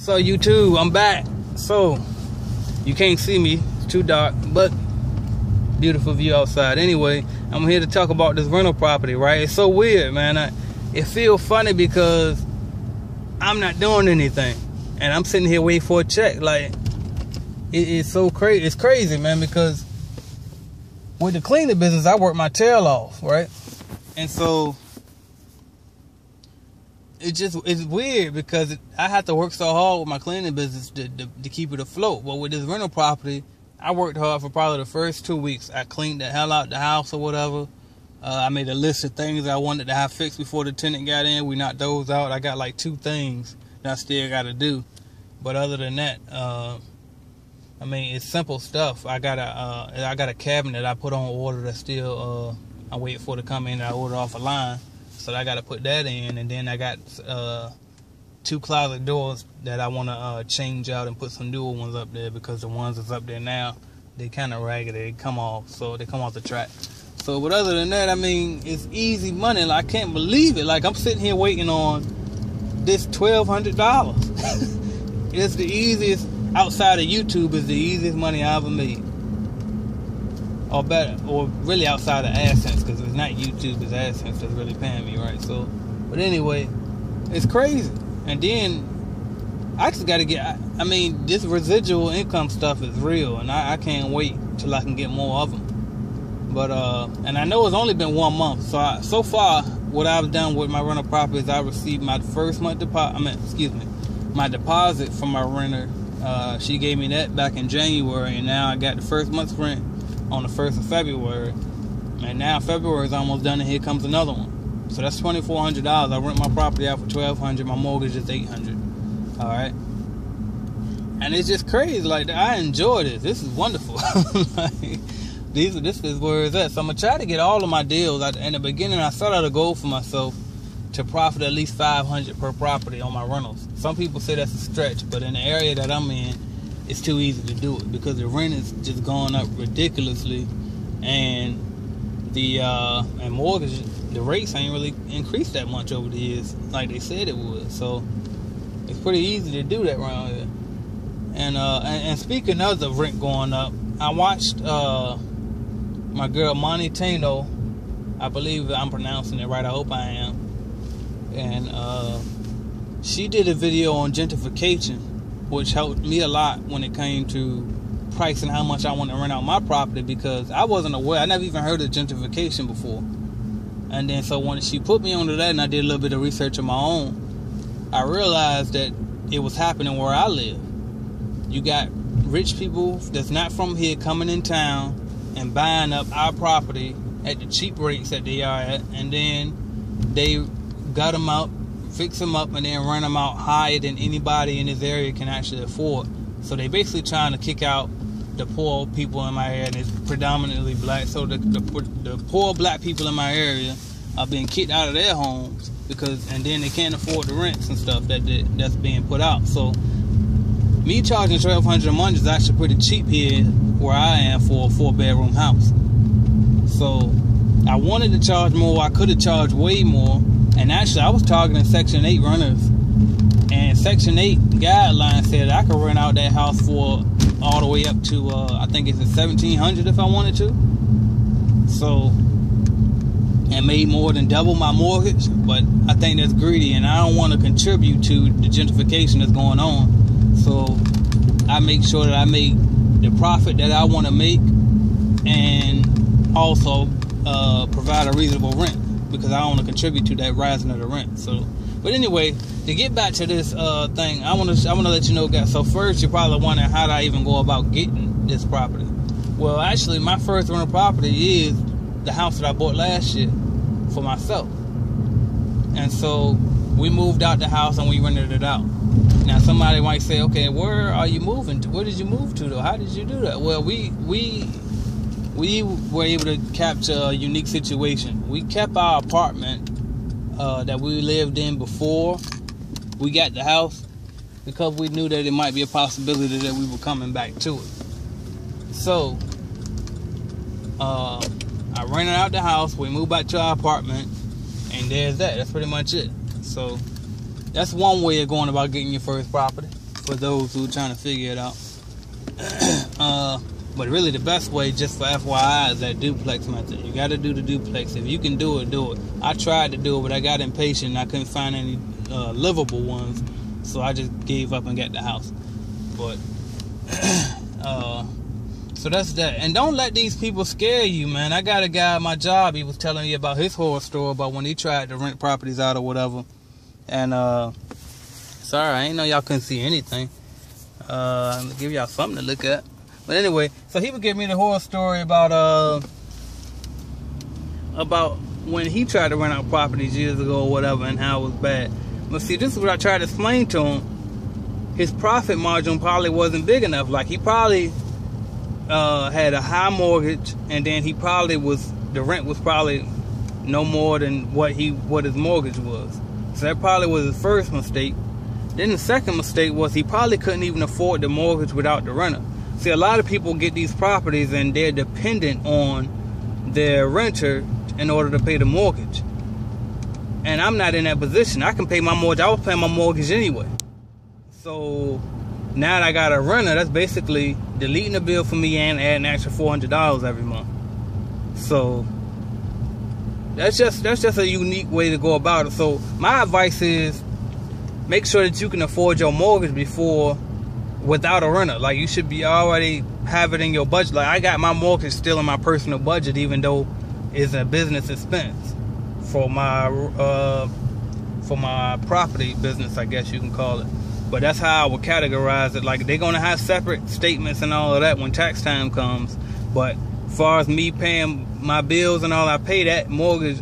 So YouTube, I'm back. So you can't see me, it's too dark, but beautiful view outside. Anyway, I'm here to talk about this rental property, right? It's so weird, man. It feels funny because I'm not doing anything and I'm sitting here waiting for a check. Like, it's so crazy. It's crazy, man, because with the cleaning business, I work my tail off, right? And so it's weird because I have to work so hard with my cleaning business to keep it afloat. But with this rental property, I worked hard for probably the first 2 weeks. I cleaned the hell out the house or whatever. I made a list of things I wanted to have fixed before the tenant got in. We knocked those out. I got like 2 things that I still got to do. But other than that, I mean, it's simple stuff. I got a cabinet I put on order that still I wait for to come in. I order off a line. So I got to put that in, and then I got 2 closet doors that I want to change out and put some newer ones up there because the ones that's up there now, they kind of ragged. They come off, so they come off the track. So, but other than that, I mean, it's easy money. Like, I can't believe it. Like, I'm sitting here waiting on this $1,200. It's the easiest, outside of YouTube, is the easiest money I ever made. Or better, or really outside of AdSense, because it's not YouTube, it's AdSense that's really paying me, right? So, but anyway, it's crazy. And then I just got to get, I mean, this residual income stuff is real, and I can't wait till I can get more of them. But and I know it's only been 1 month, so so far what I've done with my rental property is I received my first month deposit. My deposit from my renter. She gave me that back in January, and now I got the first month's rent on the 1st of February, and now February is almost done, and here comes another one. So that's $2,400. I rent my property out for $1,200. My mortgage is $800. All right, and it's just crazy. Like, I enjoy this. This is wonderful. Like, this is where it's at. So I'm gonna try to get all of my deals. In the beginning, I set out a goal for myself to profit at least $500 per property on my rentals. Some people say that's a stretch, but in the area that I'm in, it's too easy to do it because the rent is just going up ridiculously, and the and mortgage, the rates ain't really increased that much over the years like they said it would. So it's pretty easy to do that around here. And speaking of the rent going up, I watched my girl Monty Tano. I believe I'm pronouncing it right. I hope I am. And she did a video on gentrification, which helped me a lot when it came to pricing how much I want to rent out my property, because I wasn't aware. I never even heard of gentrification before. And then so when she put me onto that and I did a little bit of research of my own, I realized that it was happening where I live. You got rich people that's not from here coming in town and buying up our property at the cheap rates that they are at, and then they gut them out, fix them up, and then rent them out higher than anybody in this area can actually afford. So they basically trying to kick out the poor people in my area, and it's predominantly black. So the poor black people in my area are being kicked out of their homes and then they can't afford the rents and stuff that's being put out. So me charging $1,200 a month is actually pretty cheap here where I am for a 4-bedroom house. So I wanted to charge more. I could have charged way more. And actually, I was targeting Section 8 renters. And Section 8 guidelines said I could rent out that house for all the way up to, I think it's $1,700 if I wanted to. So, and made more than double my mortgage. But I think that's greedy, and I don't want to contribute to the gentrification that's going on. So I make sure that I make the profit that I want to make, and also provide a reasonable rent, because I don't want to contribute to that rising of the rent. So, but anyway, to get back to this thing, I want to let you know, guys. So first, you're probably wondering, how did I even go about getting this property? Well, actually, my first rental property is the house that I bought last year for myself. And so we moved out the house and we rented it out. Now somebody might say, okay, where are you moving to? Where did you move to though? How did you do that? Well, we were able to capture a unique situation. We kept our apartment that we lived in before we got the house, because we knew that it might be a possibility that we were coming back to it. So I rented out the house, we moved back to our apartment, and there's that. That's pretty much it. So that's one way of going about getting your first property. for those who are trying to figure it out. But really the best way, just for FYI, is that duplex method. You got to do the duplex. If you can do it, do it. I tried to do it, but I got impatient and I couldn't find any livable ones, so I just gave up and got the house. But so that's that. And don't let these people scare you, man. I got a guy at my job, he was telling me about his horror story about when he tried to rent properties out or whatever. And sorry, I ain't know y'all couldn't see anything. I'm gonna give y'all something to look at. But anyway, so he would give me the horror story about when he tried to rent out properties years ago or whatever, and how it was bad. But see, this is what I tried to explain to him. His profit margin probably wasn't big enough. Like, he probably had a high mortgage, and then he probably the rent was probably no more than what his mortgage was. So that probably was his first mistake. Then the second mistake was he probably couldn't even afford the mortgage without the renter. See, a lot of people get these properties and they're dependent on their renter in order to pay the mortgage. And I'm not in that position. I can pay my mortgage. I was paying my mortgage anyway. So now that I got a renter, that's basically deleting the bill for me and adding an extra $400 every month. So that's just a unique way to go about it. So my advice is, make sure that you can afford your mortgage without a renter. Like, you should be already have it in your budget. Like, I got my mortgage still in my personal budget, even though it's a business expense for my property business, I guess you can call it. But that's how I would categorize it. Like, they're gonna have separate statements and all of that when tax time comes. But as far as me paying my bills and all, I pay that mortgage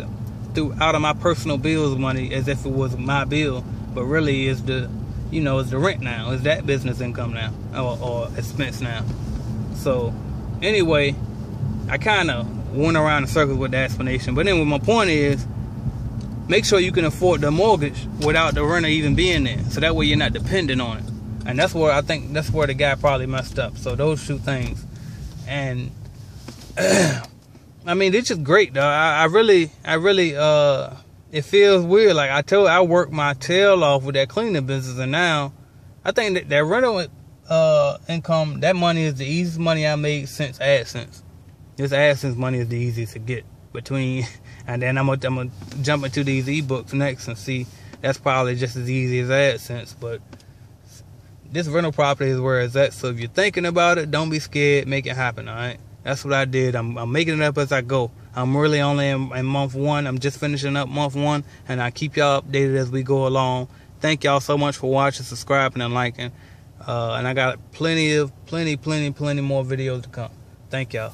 out of my personal bills money as if it was my bill. But really, it's the rent now. It's that business income now, or expense now. So anyway, I kind of went around in circles with the explanation. But anyway, my point is, make sure you can afford the mortgage without the renter even being there. So that way you're not dependent on it. And that's where I think the guy probably messed up. So those two things. And I mean, it's just great though. I really it feels weird. Like I worked my tail off with that cleaning business, and now I think that rental income, that money is the easiest money I made since AdSense. This AdSense money is the easiest to get between, and then I'm gonna jump into these ebooks next and see. That's probably just as easy as AdSense, but this rental property is where it's at. So if you're thinking about it, don't be scared. Make it happen. All right. That's what I did. I'm making it up as I go. I'm really only in month 1. I'm just finishing up month 1, and I keep y'all updated as we go along. Thank y'all so much for watching, subscribing, and liking. And I got plenty more videos to come. Thank y'all.